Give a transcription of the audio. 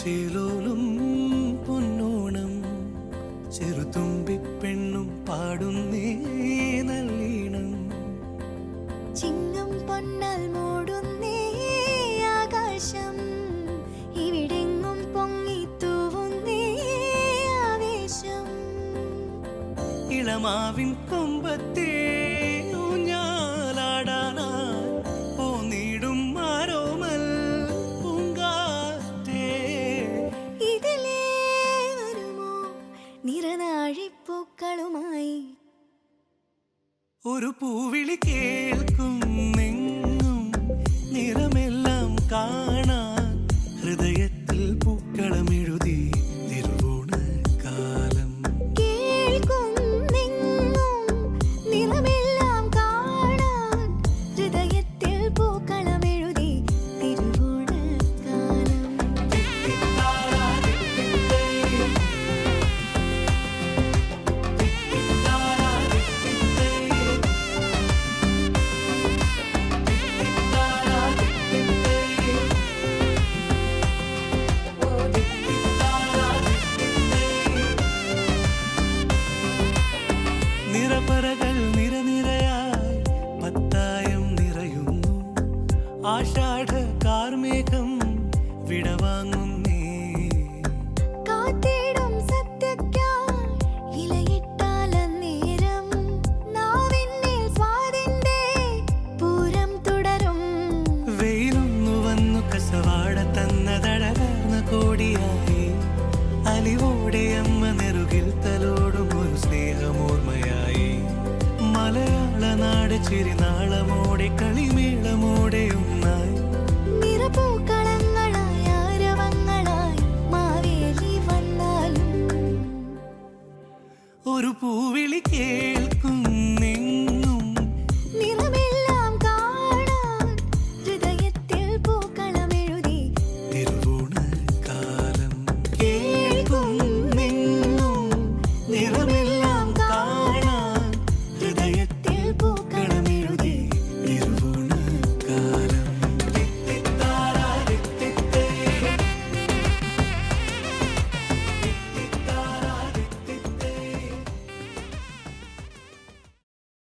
ചേലോലും പൊന്നോണം ചെറുതുമ്പിപ്പെണ്ണും പാടുന്നേ നല്ലീണം. ചിങ്ങം പൊന്നാൽ മൂടുന്നേ ആകാശം, ഇവിടെങ്ങും പൊങ്ങി തൂവുന്നേ ആവേശം. ഇളമാവിൻ കൊമ്പത്തേ ഊഞ്ഞാലാടാനായി പോന്നിടും ആരോമൽ പൂങ്കാറ്റേ. ഇതിലേ വരുമോ നിറനാഴിപ്പൂക്കളുമായി? ഒരു പൂവിളി കേൾക്കുന്നെങ്ങും നിറമെല്ലാം കാണാൻ ഹൃദയത്തിൽ പൂക്കളമെഴുതി തിരുവോണക്കാലം. കേൾക്കുന്നെങ്ങും നിറമെല്ലാം കാണാൻ ഹൃദയത്തിൽ പൂക്കളമെഴുതി തിരുവോണക്കാലം. നിറപറകൾ നിരനിരയായി പത്തായം നിറയുന്നു. ആഷാഢ കാർമേഘം വിടവാങ്ങുന്നേ. കാത്തിടും സത്യക്കായി ഇലയിട്ടാലന്നേരം നാവിന്മേൽ സ്വാതിന്റെ പൂരം തുടരും. വെയിലൊന്നു വന്നു കസവാട തന്നതടർന്ന കോടിയായി അലിവോടെ അമ്മ നെറുകിൽ തലോടും ഒരു സ്നേഹമോർമ്മയായി. മലയാള നാട് ചിരിനാളമോടെ കളി